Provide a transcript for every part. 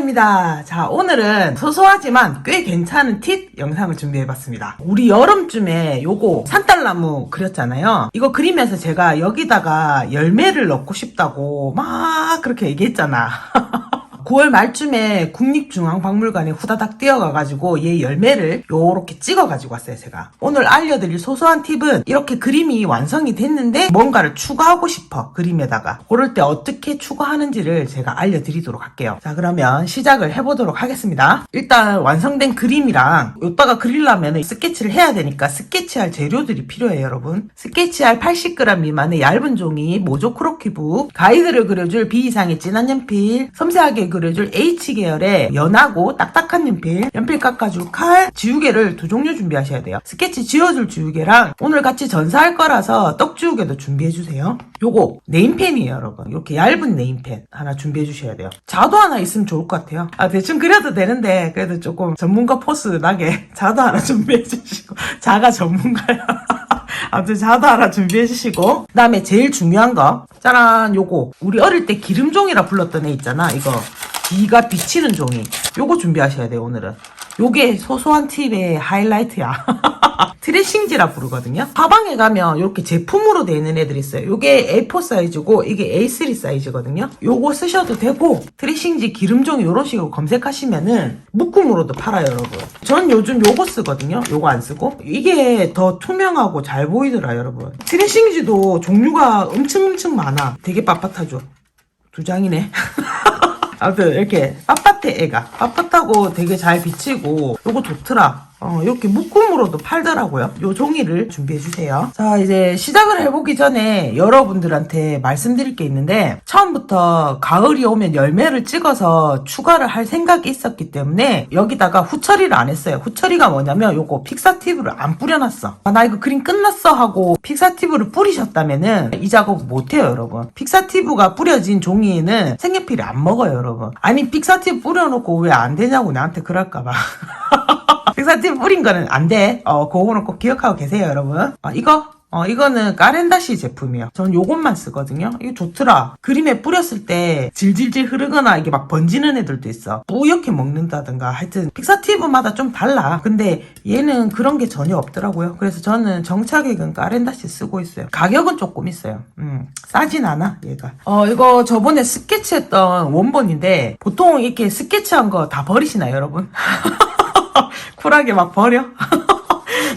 반갑습니다. 자, 오늘은 소소하지만 꽤 괜찮은 팁 영상을 준비해봤습니다. 우리 여름쯤에 요거 산딸나무 그렸잖아요. 이거 그리면서 제가 여기다가 열매를 넣고 싶다고 막 그렇게 얘기했잖아. 9월 말쯤에 국립중앙박물관에 후다닥 뛰어가가지고 얘 열매를 요렇게 찍어가지고 왔어요, 제가. 오늘 알려드릴 소소한 팁은 이렇게 그림이 완성이 됐는데 뭔가를 추가하고 싶어, 그림에다가. 그럴 때 어떻게 추가하는지를 제가 알려드리도록 할게요. 자, 그러면 시작을 해보도록 하겠습니다. 일단 완성된 그림이랑 요따가 그리려면 스케치를 해야 되니까 스케치할 재료들이 필요해요, 여러분. 스케치할 80g 미만의 얇은 종이, 모조크로키북, 가이드를 그려줄 B 이상의 진한 연필, 섬세하게 그려줄 H계열의 연하고 딱딱한 연필 깎아줄 칼, 지우개를 두 종류 준비하셔야 돼요. 스케치 지워줄 지우개랑 오늘 같이 전사할 거라서 떡 지우개도 준비해주세요. 요거 네임펜이에요, 여러분. 이렇게 얇은 네임펜 하나 준비해주셔야 돼요. 자도 하나 있으면 좋을 것 같아요. 대충 그려도 되는데 그래도 조금 전문가 포스 나게 자도 하나 준비해주시고. 자가 전문가야. 아무튼 자도 하나 준비해주시고, 그 다음에 제일 중요한 거, 짜란, 요거 우리 어릴 때 기름종이라 불렀던 애 있잖아. 이거 비가 비치는 종이, 요거 준비하셔야 돼요. 오늘은 요게 소소한 팁의 하이라이트야. 트레싱지라 부르거든요. 가방에 가면 이렇게 제품으로 되어 있는 애들이 있어요. 요게 A4 사이즈고 이게 A3 사이즈거든요. 요거 쓰셔도 되고, 트레싱지 기름종이 요런 식으로 검색하시면은 묶음으로도 팔아요, 여러분. 전 요즘 요거 쓰거든요. 요거 안 쓰고. 이게 더 투명하고 잘 보이더라, 여러분. 트레싱지도 종류가 엄청 많아. 되게 빳빳하죠. 두 장이네. 아무튼 이렇게 빳빳해, 애가. 빳빳하고 되게 잘 비치고 요거 좋더라. 이렇게 묶음으로도 팔더라고요. 요 종이를 준비해주세요. 자, 이제 시작을 해보기 전에 여러분들한테 말씀드릴 게 있는데, 처음부터 가을이 오면 열매를 찍어서 추가를 할 생각이 있었기 때문에 여기다가 후처리를 안 했어요. 후처리가 뭐냐면 요거 픽사티브를 안 뿌려놨어. 나 이거 그림 끝났어 하고 픽사티브를 뿌리셨다면은 이 작업 못해요, 여러분. 픽사티브가 뿌려진 종이에는 색연필이 안 먹어요, 여러분. 아니, 픽사티브 뿌려놓고 왜 안 되냐고 나한테 그럴까봐. 픽사티브 뿌린 거는 안 돼. 그거는 꼭 기억하고 계세요, 여러분. 이거는 까렌다시 제품이에요. 전 요것만 쓰거든요. 이거 좋더라. 그림에 뿌렸을 때 질질질 흐르거나 이게 막 번지는 애들도 있어. 뿌옇게 먹는다든가. 하여튼 픽사티브마다 좀 달라. 근데 얘는 그런 게 전혀 없더라고요. 그래서 저는 정착액은 까렌다시 쓰고 있어요. 가격은 조금 있어요. 싸진 않아, 얘가. 이거 저번에 스케치했던 원본인데, 보통 이렇게 스케치한 거 다 버리시나요, 여러분? 쿨하게 막 버려?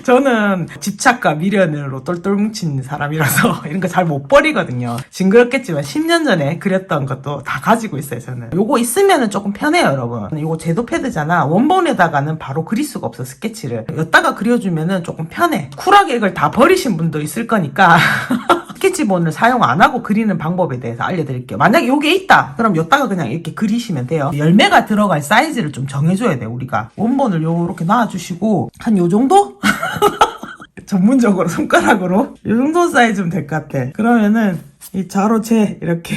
저는 집착과 미련으로 똘똘 뭉친 사람이라서 이런 거 잘 못 버리거든요. 징그럽겠지만 10년 전에 그렸던 것도 다 가지고 있어요, 저는. 요거 있으면은 조금 편해요, 여러분. 요거 제도 패드잖아. 원본에다가는 바로 그릴 수가 없어, 스케치를. 여기다가 그려주면은 조금 편해. 쿨하게 이걸 다 버리신 분도 있을 거니까. 스케치본을 사용 안 하고 그리는 방법에 대해서 알려드릴게요. 만약에 요게 있다, 그럼 여기다가 그냥 이렇게 그리시면 돼요. 열매가 들어갈 사이즈를 좀 정해줘야 돼, 우리가. 원본을 요렇게 놔주시고, 한 요 정도? 전문적으로 손가락으로 요 정도 사이즈면 될 것 같아. 그러면은 이 자로체 이렇게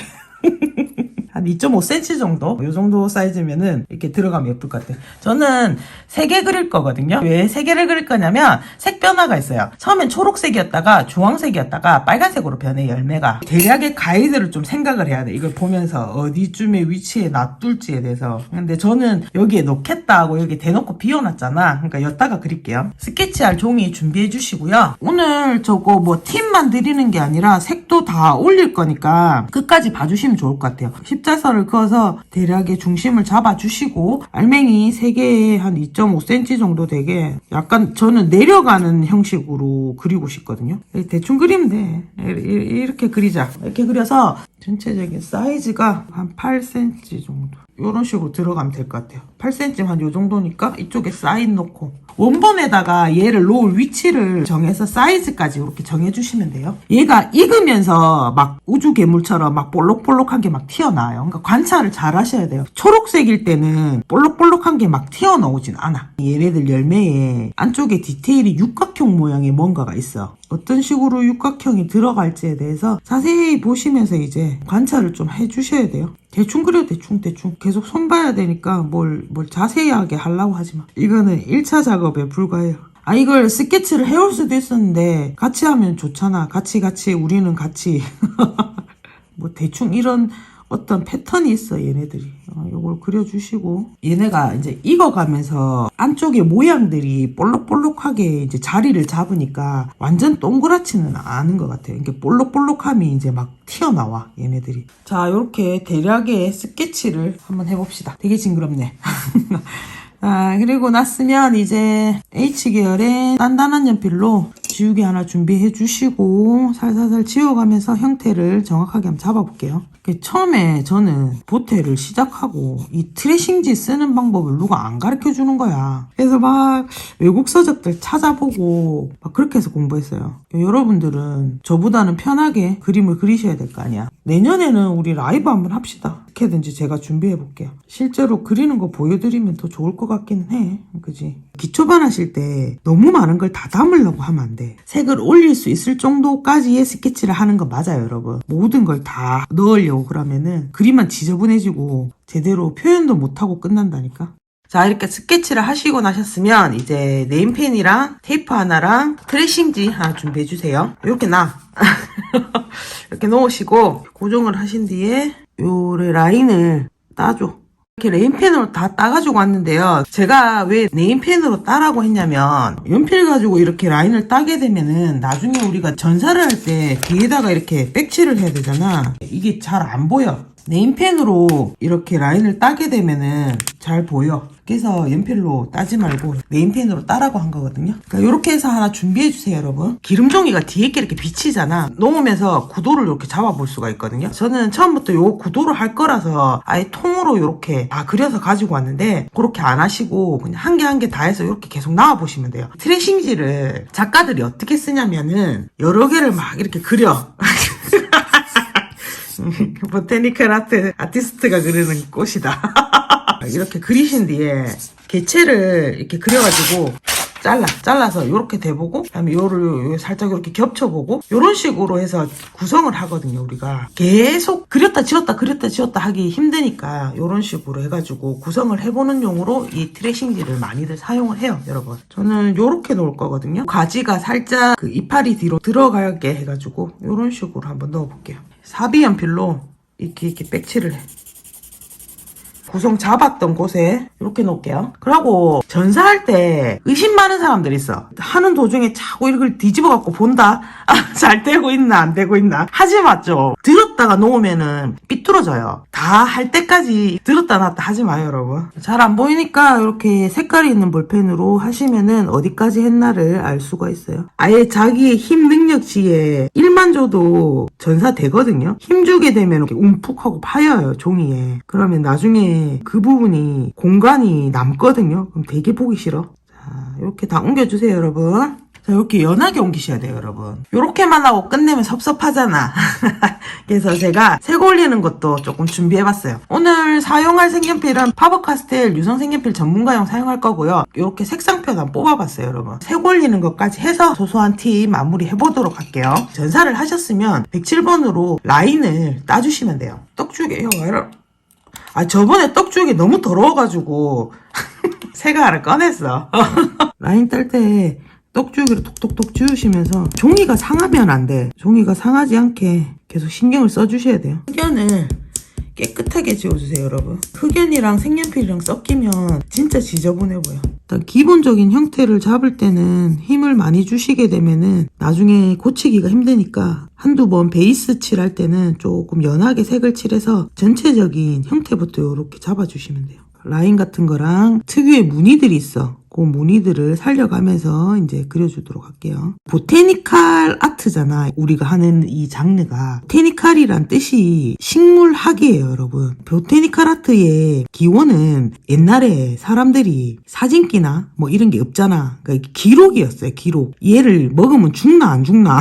한 2.5cm 정도? 이 정도 사이즈면은 이렇게 들어가면 예쁠 것 같아요. 저는 3개 그릴 거거든요. 왜 3개를 그릴 거냐면 색 변화가 있어요. 처음엔 초록색이었다가 주황색이었다가 빨간색으로 변해, 열매가. 대략의 가이드를 좀 생각을 해야 돼. 이걸 보면서 어디쯤에 위치에 놔둘지에 대해서. 근데 저는 여기에 놓겠다 하고 여기 대놓고 비워놨잖아. 그러니까 여기다가 그릴게요. 스케치할 종이 준비해 주시고요. 오늘 저거 뭐 팁만 드리는 게 아니라 색도 다 올릴 거니까 끝까지 봐주시면 좋을 것 같아요. 십자선을 그어서 대략의 중심을 잡아주시고, 알맹이 3개에 한 2.5cm 정도 되게 약간 저는 내려가는 형식으로 그리고 싶거든요. 대충 그리면 돼. 이렇게 그리자. 이렇게 그려서 전체적인 사이즈가 한 8cm 정도 이런 식으로 들어가면 될 것 같아요. 8cm 한 요 정도니까 이쪽에 사인 놓고, 원본에다가 얘를 놓을 위치를 정해서 사이즈까지 이렇게 정해주시면 돼요. 얘가 익으면서 막 우주 괴물처럼 막 볼록볼록한 게 막 튀어나와요. 그러니까 관찰을 잘 하셔야 돼요. 초록색일 때는 볼록볼록한 게 막 튀어나오진 않아. 얘네들 열매에 안쪽에 디테일이 육각형 모양의 뭔가가 있어. 어떤 식으로 육각형이 들어갈지에 대해서 자세히 보시면서 이제 관찰을 좀 해주셔야 돼요. 대충 그려, 대충. 계속 손 봐야 되니까 뭘 자세하게 하려고 하지 마. 이거는 1차 작업에 불과해요. 이걸 스케치를 해올 수도 있었는데 같이 하면 좋잖아. 같이 우리는 같이. 뭐 대충 이런 어떤 패턴이 있어, 얘네들이. 요걸 그려주시고, 얘네가 이제 익어가면서 안쪽에 모양들이 볼록볼록하게 이제 자리를 잡으니까 완전 동그랗지는 않은 것 같아요. 이게 볼록볼록함이 이제 막 튀어나와, 얘네들이. 자, 요렇게 대략의 스케치를 한번 해봅시다. 되게 징그럽네. 그리고 났으면 이제 H계열의 단단한 연필로 지우개 하나 준비해 주시고 살살살 지워가면서 형태를 정확하게 한번 잡아볼게요. 처음에 저는 보태를 시작하고 이 트레싱지 쓰는 방법을 누가 안 가르쳐 주는 거야. 그래서 막 외국 서적들 찾아보고 막 그렇게 해서 공부했어요. 여러분들은 저보다는 편하게 그림을 그리셔야 될 거 아니야. 내년에는 우리 라이브 한번 합시다. 어떻게든지 제가 준비해 볼게요. 실제로 그리는 거 보여드리면 더 좋을 것 같기는 해. 그지? 기초반 하실 때 너무 많은 걸 다 담으려고 하면 안 돼. 색을 올릴 수 있을 정도까지의 스케치를 하는 거 맞아요, 여러분. 모든 걸 다 넣으려고 그러면은 그림만 지저분해지고 제대로 표현도 못하고 끝난다니까. 자, 이렇게 스케치를 하시고 나셨으면 이제 네임펜이랑 테이프 하나랑 트레싱지 하나 준비해 주세요. 이렇게 이렇게 놓으시고 고정을 하신 뒤에 요 라인을 따줘. 이렇게 네임펜으로 다 따가지고 왔는데요. 제가 왜 네임펜으로 따라고 했냐면 연필 가지고 이렇게 라인을 따게 되면은 나중에 우리가 전사를 할 때 뒤에다가 이렇게 백칠을 해야 되잖아. 이게 잘 안 보여. 네임펜으로 이렇게 라인을 따게 되면은 잘 보여. 그래서 연필로 따지 말고 네임펜으로 따라고 한 거거든요. 그러니까 이렇게 해서 하나 준비해 주세요, 여러분. 기름종이가 뒤에 이렇게 비치잖아. 놓으면서 구도를 이렇게 잡아볼 수가 있거든요. 저는 처음부터 요 구도를 할 거라서 아예 통으로 이렇게 다 그려서 가지고 왔는데 그렇게 안 하시고 그냥 한 개 한 개 다 해서 이렇게 계속 나와 보시면 돼요. 트레싱지를 작가들이 어떻게 쓰냐면은 여러 개를 막 이렇게 그려. 보테니컬 아티스트가 그리는 꽃이다. 이렇게 그리신 뒤에 개체를 이렇게 그려가지고 잘라서 요렇게 대보고 그다음에 요를 살짝 이렇게 겹쳐보고 요런 식으로 해서 구성을 하거든요. 우리가 계속 그렸다 지웠다 하기 힘드니까 요런 식으로 해가지고 구성을 해보는 용으로 이 트레싱지를 많이들 사용을 해요, 여러분. 저는 요렇게 놓을 거거든요. 가지가 살짝 그 이파리 뒤로 들어가게 해가지고 요런 식으로 한번 넣어볼게요. 사비 연필로 이렇게 백칠을 해. 구성 잡았던 곳에 이렇게 놓을게요. 그러고 전사할 때 의심 많은 사람들 있어. 하는 도중에 자꾸 이걸 뒤집어 갖고 본다. 잘 되고 있나 안 되고 있나. 하지 마죠. 들었다가 놓으면은 삐뚤어져요. 다 할 때까지 들었다 놨다 하지 마요, 여러분. 잘 안 보이니까 이렇게 색깔이 있는 볼펜으로 하시면은 어디까지 했나를 알 수가 있어요. 아예 자기의 힘 능력치에 1만 줘도 전사 되거든요. 힘 주게 되면 이렇게 움푹하고 파여요, 종이에. 그러면 나중에 그 부분이 공간이 남거든요. 그럼 되게 보기 싫어. 자, 이렇게 다 옮겨주세요, 여러분. 자, 이렇게 연하게 옮기셔야 돼요, 여러분. 이렇게만 하고 끝내면 섭섭하잖아. 그래서 제가 색 올리는 것도 조금 준비해봤어요. 오늘 사용할 색연필은 파버카스텔 유성 색연필 전문가용 사용할 거고요. 이렇게 색상표도 한번 뽑아봤어요, 여러분. 색 올리는 것까지 해서 소소한 팁 마무리 해보도록 할게요. 전사를 하셨으면 107번으로 라인을 따주시면 돼요. 떡죽에 이거 저번에 떡죽이 너무 더러워가지고 새가를 꺼냈어. 라인 딸 때 떡죽이를 톡톡톡 지우시면서 종이가 상하면 안 돼. 종이가 상하지 않게 계속 신경을 써주셔야 돼요. 흑연을 깨끗하게 지워주세요, 여러분. 흑연이랑 색연필이랑 섞이면 진짜 지저분해 보여. 일단 기본적인 형태를 잡을 때는 힘을 많이 주시게 되면은 나중에 고치기가 힘드니까 한두 번 베이스 칠할 때는 조금 연하게 색을 칠해서 전체적인 형태부터 이렇게 잡아주시면 돼요. 라인 같은 거랑 특유의 무늬들이 있어. 그 무늬들을 살려가면서 이제 그려주도록 할게요. 보테니칼 아트잖아. 우리가 하는 이 장르가. 보테니칼이란 뜻이 식물학이에요, 여러분. 보테니칼 아트의 기원은 옛날에 사람들이 사진기나 뭐 이런 게 없잖아. 그러니까 기록이었어요, 기록. 얘를 먹으면 죽나 안 죽나.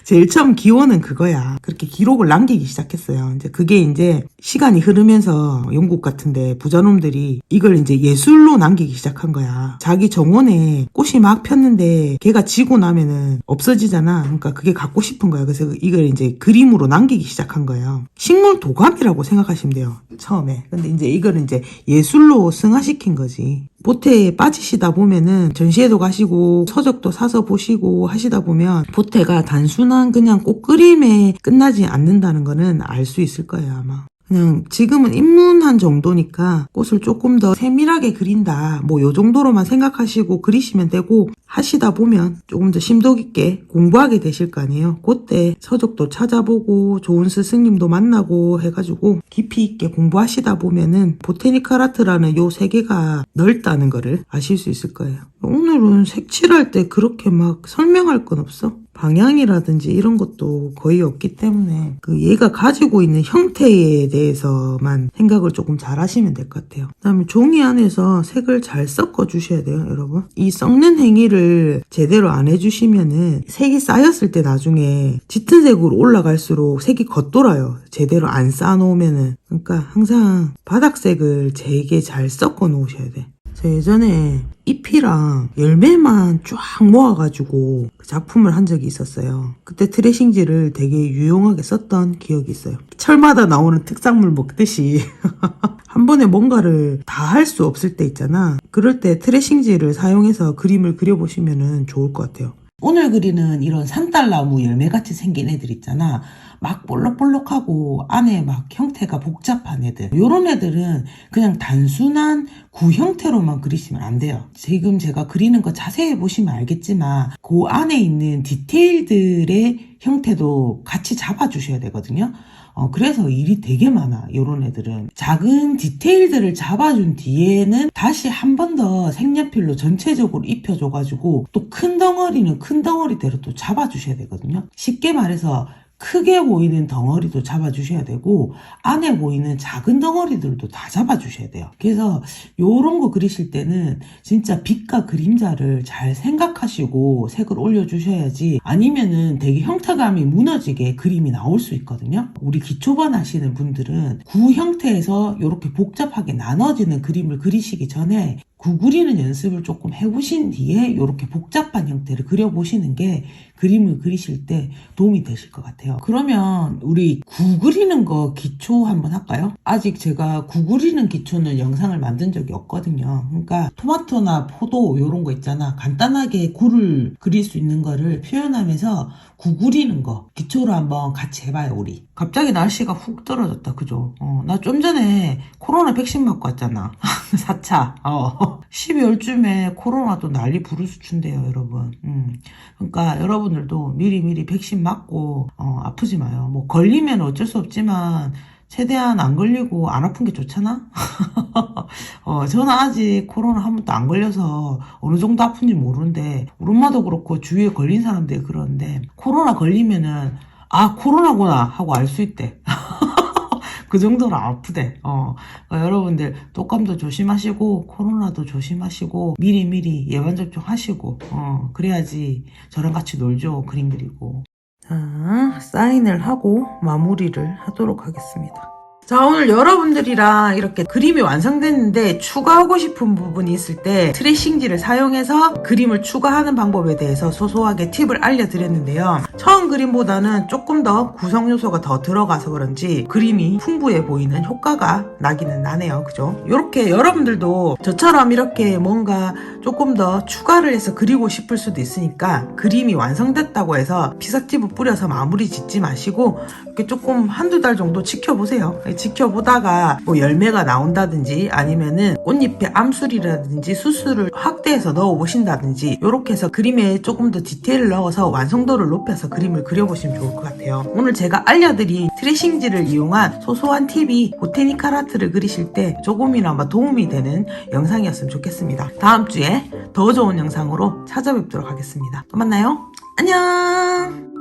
제일 처음 기원은 그거야. 그렇게 기록을 남기기 시작했어요. 이제 그게 이제 시간이 흐르면서 영국 같은데 부자놈들이 이걸 이제 예술로 남기기 시작한 거야. 자기 정원에 꽃이 막 폈는데 걔가 지고 나면은 없어지잖아. 그러니까 그게 갖고 싶은 거야. 그래서 이걸 이제 그림으로 남기기 시작한 거예요. 식물 도감이라고 생각하시면 돼요, 처음에. 근데 이제 이걸 이제 예술로 승화시킨 거지. 보태에 빠지시다 보면은 전시회도 가시고 서적도 사서 보시고 하시다 보면 보태가 단순한 그냥 꽃 그림에 끝나지 않는다는 거는 알 수 있을 거예요, 아마. 그냥 지금은 입문한 정도니까 꽃을 조금 더 세밀하게 그린다. 뭐 요 정도로만 생각하시고 그리시면 되고, 하시다 보면 조금 더 심도 깊게 공부하게 되실 거 아니에요. 그때 서적도 찾아보고 좋은 스승님도 만나고 해가지고 깊이 있게 공부하시다 보면은 보테니컬 아트라는 요 세계가 넓다는 거를 아실 수 있을 거예요. 오늘은 색칠할 때 그렇게 막 설명할 건 없어. 방향이라든지 이런 것도 거의 없기 때문에 그 얘가 가지고 있는 형태에 대해서만 생각을 조금 잘 하시면 될 것 같아요. 그 다음에 종이 안에서 색을 잘 섞어 주셔야 돼요, 여러분. 이 섞는 행위를 제대로 안 해주시면은 색이 쌓였을 때 나중에 짙은 색으로 올라갈수록 색이 겉돌아요. 제대로 안 쌓아놓으면은. 그러니까 항상 바닥색을 되게 잘 섞어 놓으셔야 돼. 저 예전에 잎이랑 열매만 쫙 모아가지고 그 작품을 한 적이 있었어요. 그때 트레싱지를 되게 유용하게 썼던 기억이 있어요. 철마다 나오는 특산물 먹듯이 한 번에 뭔가를 다 할 수 없을 때 있잖아. 그럴 때 트레싱지를 사용해서 그림을 그려보시면 좋을 것 같아요. 오늘 그리는 이런 산딸나무 열매같이 생긴 애들 있잖아. 막 볼록볼록하고 안에 막 형태가 복잡한 애들. 요런 애들은 그냥 단순한 구 형태로만 그리시면 안 돼요. 지금 제가 그리는 거 자세히 보시면 알겠지만 그 안에 있는 디테일들의 형태도 같이 잡아주셔야 되거든요. 그래서 일이 되게 많아. 요런 애들은 작은 디테일들을 잡아준 뒤에는 다시 한 번 더 색연필로 전체적으로 입혀줘가지고 또 큰 덩어리는 큰 덩어리대로 또 잡아주셔야 되거든요. 쉽게 말해서 크게 보이는 덩어리도 잡아주셔야 되고 안에 보이는 작은 덩어리들도 다 잡아주셔야 돼요. 그래서 요런 거 그리실 때는 진짜 빛과 그림자를 잘 생각하시고 색을 올려주셔야지, 아니면은 되게 형태감이 무너지게 그림이 나올 수 있거든요. 우리 기초반 하시는 분들은 구 형태에서 이렇게 복잡하게 나눠지는 그림을 그리시기 전에 구 그리는 연습을 조금 해보신 뒤에 이렇게 복잡한 형태를 그려보시는 게 그림을 그리실 때 도움이 되실 것 같아요. 그러면 우리 구 그리는 거 기초 한번 할까요? 아직 제가 구 그리는 기초는 영상을 만든 적이 없거든요. 그러니까 토마토나 포도 이런 거 있잖아. 간단하게 구를 그릴 수 있는 거를 표현하면서 구 그리는 거 기초로 한번 같이 해봐요, 우리. 갑자기 날씨가 훅 떨어졌다, 그죠? 나 좀 전에 코로나 백신 맞고 왔잖아. 4차. 12월쯤에 코로나도 난리 부르스 춘대요, 여러분. 그러니까 여러분들도 미리미리 백신 맞고 아프지 마요. 뭐 걸리면 어쩔 수 없지만 최대한 안 걸리고 안 아픈 게 좋잖아? 저는 아직 코로나 한 번도 안 걸려서 어느 정도 아픈지 모르는데, 우리 엄마도 그렇고 주위에 걸린 사람들이 그러는데, 코로나 걸리면은 아, 코로나구나 하고 알 수 있대. 그 정도로 아프대. 그러니까 여러분들 독감도 조심하시고 코로나도 조심하시고 미리미리 예방접종 하시고 그래야지 저랑 같이 놀죠. 그림 그리고. 자, 사인을 하고 마무리를 하도록 하겠습니다. 자, 오늘 여러분들이랑 이렇게 그림이 완성됐는데 추가하고 싶은 부분이 있을 때 트레싱지를 사용해서 그림을 추가하는 방법에 대해서 소소하게 팁을 알려드렸는데요. 처음 그림보다는 조금 더 구성 요소가 더 들어가서 그런지 그림이 풍부해 보이는 효과가 나기는 나네요. 그죠? 이렇게 여러분들도 저처럼 이렇게 뭔가 조금 더 추가를 해서 그리고 싶을 수도 있으니까 그림이 완성됐다고 해서 피사티브 뿌려서 마무리 짓지 마시고 이렇게 조금 한두 달 정도 지켜보세요. 지켜보다가 뭐 열매가 나온다든지 아니면은 꽃잎에 암술이라든지 수술을 확대해서 넣어 보신다든지 이렇게 해서 그림에 조금 더 디테일을 넣어서 완성도를 높여서 그림을 그려보시면 좋을 것 같아요. 오늘 제가 알려드린 트레싱지를 이용한 소소한 팁이 보테니컬 아트를 그리실 때 조금이나마 도움이 되는 영상이었으면 좋겠습니다. 다음 주에 더 좋은 영상으로 찾아뵙도록 하겠습니다. 또 만나요. 안녕.